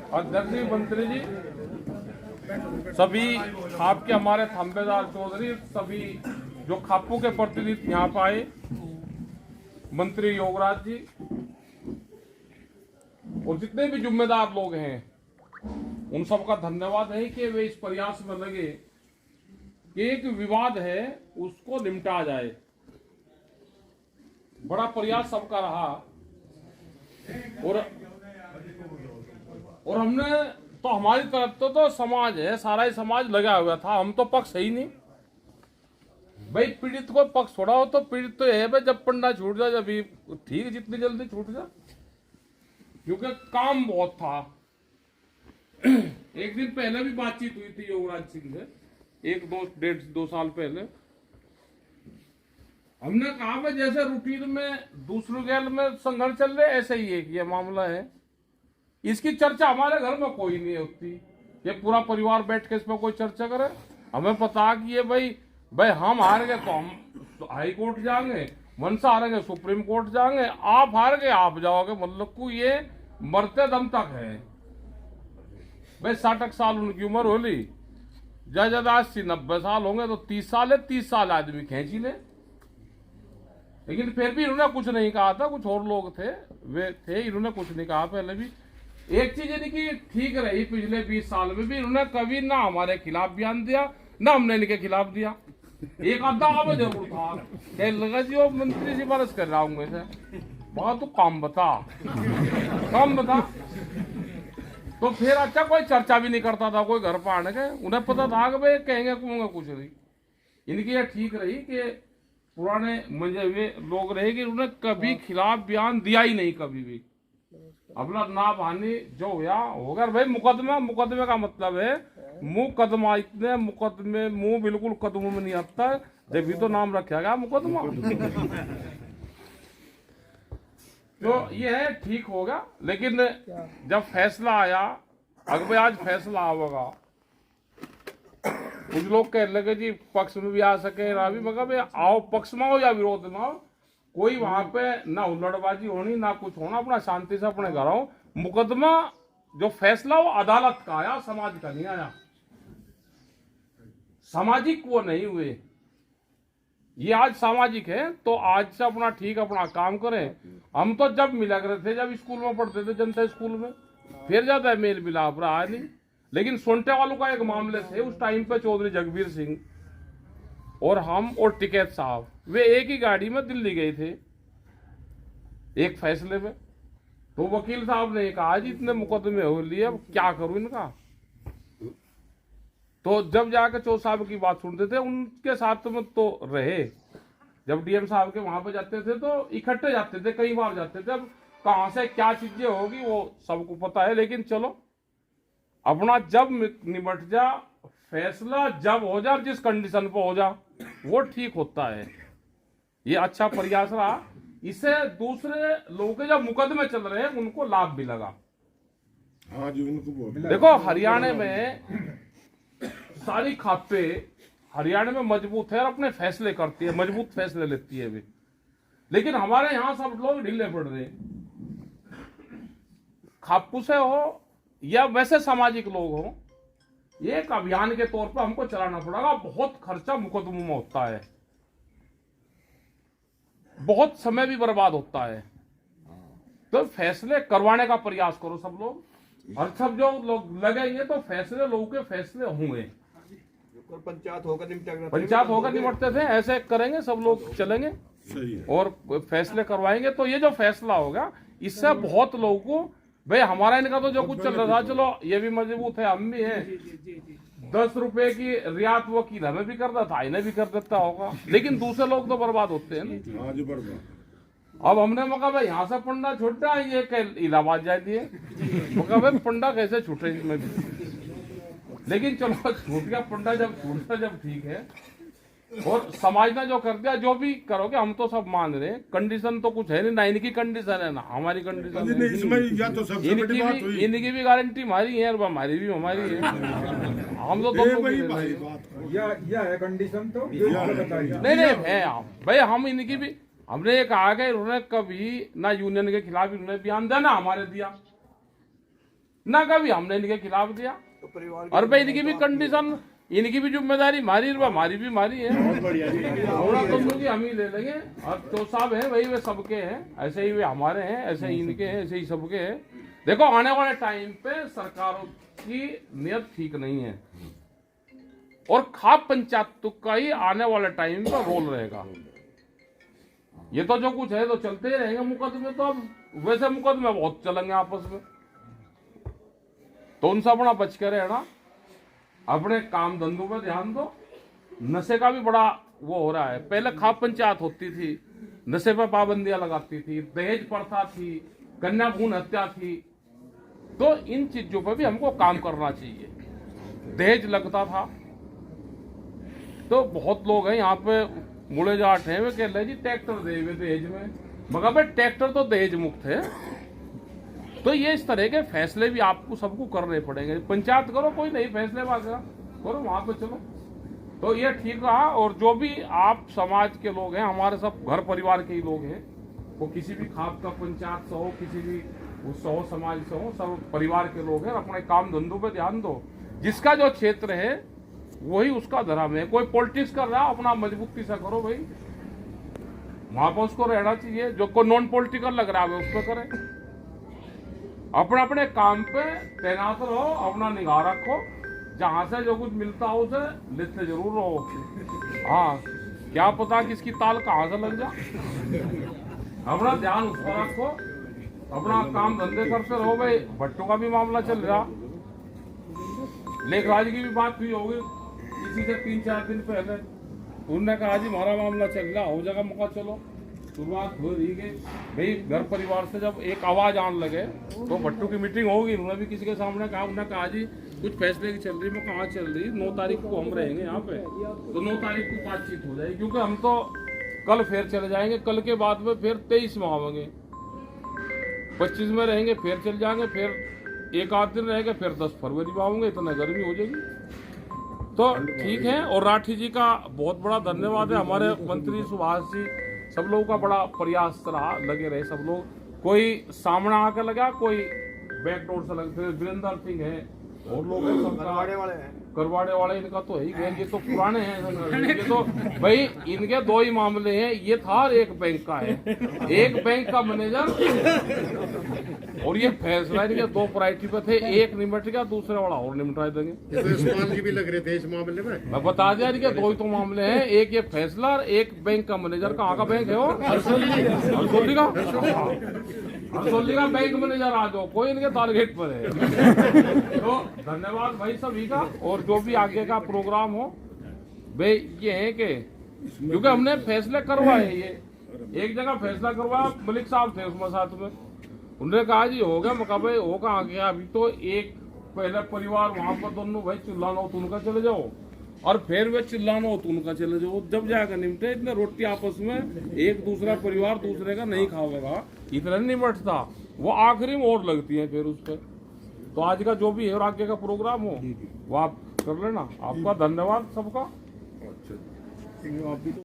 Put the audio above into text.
अध्यक्ष जी, मंत्री जी, सभी खाप के हमारे थंबेदार चौधरी, सभी जो खापों के प्रतिनिधि यहाँ पर आए, मंत्री योगराज जी और जितने भी जिम्मेदार लोग हैं, उन सबका धन्यवाद है कि वे इस प्रयास में लगे कि एक विवाद है उसको निपटा जाए। बड़ा प्रयास सबका रहा और हमने तो हमारी तरफ तो समाज है, सारा ही समाज लगा हुआ था। हम तो पक्ष है ही नहीं भाई, पीड़ित को पक्ष छोड़ा हो तो पीड़ित तो है भाई, जब पंडा छूट जाए जब ठीक, जितनी जल्दी छूट जाए, क्योंकि काम बहुत था। एक दिन पहले भी बातचीत हुई थी योगराज सिंह से, डेढ़ दो साल पहले। हमने कहा भाई जैसे रूटीन में दूसरे गैल में संघर्ष चल रहे, ऐसे ही एक ये मामला है, इसकी चर्चा हमारे घर में कोई नहीं होती। ये पूरा परिवार बैठ के इसमें कोई चर्चा करे। हमें पता कि ये भाई हम हार गए तो हम तो हाई कोर्ट जाएंगे, मनसा हारेंगे सुप्रीम कोर्ट जाएंगे, आप हार गए आप जाओगे, मतलब को ये मरते दम तक है भाई। 60 साल उनकी उम्र होली, ज्यादा 80-90 साल होंगे तो 30 साल है, 30 साल आदमी खींची ले। लेकिन फिर भी इन्होंने कुछ नहीं कहा था, कुछ और लोग थे वे थे, इन्होंने कुछ नहीं कहा। पहले भी एक चीज यानी कि ठीक रही, पिछले 20 साल में भी इन्होंने कभी ना हमारे खिलाफ बयान दिया ना हमने इनके खिलाफ दिया। एक आधा जरूर था, कह लगा जी वो मंत्री सिफारिश कर रहा हूँ ऐसे, बहुत तो काम बता तो फिर अच्छा कोई चर्चा भी नहीं करता था कोई घर पर आने के। उन्हें पता था कि भाई कहेंगे कुछ नहीं। इनकी यह ठीक रही कि पुराने मंजे हुए लोग रहे कि उन्होंने कभी खिलाफ बयान दिया ही नहीं कभी भी। अपना ना बहानी जो होगा भाई। मुकदमे का मतलब है मुकदमा, इतने मुकदमे मुंह बिल्कुल कदमों में नहीं आता, जब भी तो नाम रखा गया मुकदमा। तो ये है ठीक होगा, लेकिन जब फैसला आया, अगर भाई आज फैसला होगा, कुछ लोग कह लगे जी पक्ष में भी आ सके ना भी, मगर आओ पक्ष में हो या विरोध में हो, कोई वहां पे ना हुल्लड़बाजी होनी ना कुछ होना, अपना शांति से अपने घर आओ। मुकदमा जो फैसला वो अदालत का आया, समाज का नहीं आया, सामाजिक वो नहीं हुए। ये आज सामाजिक है तो आज से अपना ठीक अपना काम करें। हम तो जब मिला करते थे, जब स्कूल में पढ़ते थे जनता स्कूल में, फिर जाता है मेल मिलाप रहा नहीं। लेकिन सोनटे वालों का एक मामले थे उस टाइम पे, चौधरी जगबीर सिंह और हम और टिकैत साहब, वे एक ही गाड़ी में दिल्ली गए थे एक फैसले में। तो वकील साहब ने कहा जी इतने मुकदमे हो लिए, अब क्या करूं इनका। तो जब जाकर चौधरी साहब की बात सुनते थे, उनके साथ में तो रहे, जब डीएम साहब के वहां पर जाते थे तो इकट्ठे जाते थे, कई बार जाते थे। अब कहां से क्या चीजें होगी वो सबको पता है, लेकिन चलो अपना जब निपट जा, फैसला जब हो जा, जिस कंडीशन पर हो जा, वो ठीक होता है। ये अच्छा प्रयास रहा, इससे दूसरे लोगों के जो मुकदमे चल रहे हैं उनको लाभ भी लगा। देखो हरियाणा में सारी खापे हरियाणा में मजबूत है और अपने फैसले करती है, मजबूत फैसले लेती है भी। लेकिन हमारे यहाँ सब लोग ढीले पड़ रहे हैं, खापू से हो या वैसे सामाजिक लोग हो, ये एक अभियान के तौर पर हमको चलाना पड़ेगा। बहुत खर्चा मुकदमों में होता है, बहुत समय भी बर्बाद होता है। तो फैसले करवाने का प्रयास करो सब लोग, और सब जो लोग लगेंगे तो फैसले लोगों के फैसले होंगे। पंचायत होकर निपटते थे, ऐसे करेंगे सब लोग, चलेंगे और फैसले करवाएंगे। तो ये जो फैसला होगा इससे बहुत लोगों को भाई, हमारा इनका तो जो कुछ चल रहा था, चलो ये भी मजबूत है, हम भी हैं। 10 रुपए की रियायत वकील हमें भी कर देता, इन्हें भी कर देता होगा, लेकिन दूसरे लोग तो बर्बाद होते हैं ना। अब हमने मका भाई यहाँ से पंडा छूटा, ये इलाहाबाद जाए दिए, मका भाई पंडा कैसे छूटे इसमें भी। लेकिन चलो छूट गया पंडा, जब छूटता जब ठीक है। और समाज ने जो कर दिया, जो भी करोगे हम तो सब मान रहे हैं। कंडीशन तो कुछ है नहीं, ना इनकी कंडीशन है ना हमारी कंडीशन है। इनकी भी गारंटी हमारी है और हमारी भी हमारी है। हम तो कंडीशन तो नहीं है भाई। हम इनकी भी, हमने ये कहा कि उन्होंने कभी ना यूनियन के खिलाफ इन्होंने बयान दिया ना हमारे दिया। ना कभी हमने इनके खिलाफ दिया। तो परिवार और भाई इनकी भी कंडीशन, इनकी भी जिम्मेदारी हमारी हमारी भी हमारी है, थोड़ा तो हम ही ले लेंगे। और जो साहब है वही वे सबके हैं, ऐसे ही वे हमारे हैं, ऐसे ही इनके हैं, ऐसे ही सबके हैं। देखो आने वाले टाइम पे सरकारों की नियत ठीक नहीं है और खाप पंचायत का ही आने वाले टाइम का रोल रहेगा। ये तो जो कुछ है तो चलते ही रहेंगे मुकदमे, तो अब वैसे मुकदमे बहुत चलेंगे आपस में, तो उनसे अपना बच के रहना, अपने काम धंधों पे ध्यान दो। नशे का भी बड़ा वो हो रहा है, पहले खाप पंचायत होती थी, नशे पे पाबंदियां लगाती थी, दहेज प्रथा थी, कन्या भ्रूण हत्या थी, तो इन चीजों पे भी हमको काम करना चाहिए। दहेज लगता था तो बहुत लोग हैं यहाँ पे मुड़े जाट हैं, वे कह रहे जी ट्रैक्टर दे दहेज में, मगर भाई ट्रैक्टर तो दहेज मुक्त है। तो ये इस तरह के फैसले भी आपको सबको करने पड़ेंगे। पंचायत करो, कोई नहीं फैसले करो वहां पे चलो, तो ये ठीक रहा। और जो भी आप समाज के लोग हैं, हमारे सब घर परिवार के ही लोग हैं, वो किसी भी खाप का पंचायत से हो, किसी भी उससे हो, समाज से हो, सब परिवार के लोग हैं। अपने काम धंधों पे ध्यान दो, जिसका जो क्षेत्र है वही उसका धर्म है। कोई पॉलिटिक्स कर रहा है अपना मजबूती से करो भाई, वहां पर उसको रहना चाहिए। जो कोई नॉन पॉलिटिकल लग रहा है उस पर करें, अपने अपने काम पे तैनात रहो, अपना निगाह रखो, जहां से जो कुछ मिलता हो उसे लेते जरूर रहो। हाँ, क्या पता किसकी ताल कहां से लग जा, अपना ध्यान उस पर रखो, अपना काम धंधे करते रहो। भाई भट्टों का भी मामला चल रहा, लेखराज की भी बात हुई होगी इसी से 3-4 दिन पहले, उन्होंने कहा जी हमारा मामला चल रहा हो जाएगा, मौका चलो शुरुआत हो रही है। भाई घर परिवार से जब एक आवाज आने लगे तो भट्टू की मीटिंग होगी, उन्होंने भी किसी के सामने कहा, उन्होंने कहा जी कुछ फैसले की चल रही, मैं कहाँ चल रही, 9 तारीख को हम रहेंगे यहाँ पे, तो 9 तारीख को बातचीत हो जाएगी, क्योंकि हम तो कल फिर चले जाएंगे, कल के बाद में फिर 23 में आवेंगे, 25 में रहेंगे, फिर चल जाएंगे, फिर एक आध दिन रहेंगे, फिर 10 फरवरी में आऊंगे, इतना गर्मी हो जाएगी। तो ठीक है। और राठी जी का बहुत बड़ा धन्यवाद है, हमारे मंत्री सुभाष जी, सब लोगों का बड़ा प्रयास रहा, लगे रहे सब लोग, कोई सामने आकर लगा, कोई बैकडोर से लगे, वीरेंद्र सिंह है और लोग हैं, सब करवाड़े वाले इनका तो है ही, ये तो पुराने हैं, ये तो भाई इनके 2 ही मामले हैं, ये था और एक बैंक का है, एक बैंक का मैनेजर और ये फैसला इनके 2 प्रायोरिटी पे थे, एक निमट गया, दूसरे वाला और निमटा देंगे। तो इस्माइल जी भी लग रहे थे इस मामले में, मैं बता दिया इनके 2 ही तो मामले हैं, एक ये फैसला और एक बैंक का मैनेजर। कहाँ का बैंक है वो? हरसोली का, हरसोली का बैंक मैनेजर आ जाओ, कोई इनके टारगेट पर है। तो धन्यवाद भाई सभी का, और जो भी आगे का प्रोग्राम हो भाई ये है कि क्योंकि हमने फैसले करवाए, ये एक जगह फैसला करवाया, मलिक साहब थे उसमें साथ में, उन्होंने कहा जी हो गया, मैं कहा भाई हो कहाँ गया, अभी तो एक पहले परिवार वहां पर दोनों भाई चिल्लाना हो तो उनका चले जाओ, और फिर वे चिल्लाना हो तो उनका चले जाओ, जब जाएगा निमटे। इतने रोटी आपस में एक दूसरा परिवार दूसरे का नहीं खावेगा, इतना नहीं निमटता, वो आखिरी में और लगती है फिर उस पर। तो आज का जो भी है और आगे का प्रोग्राम हो वो आप कर लेना। आपका धन्यवाद सबका।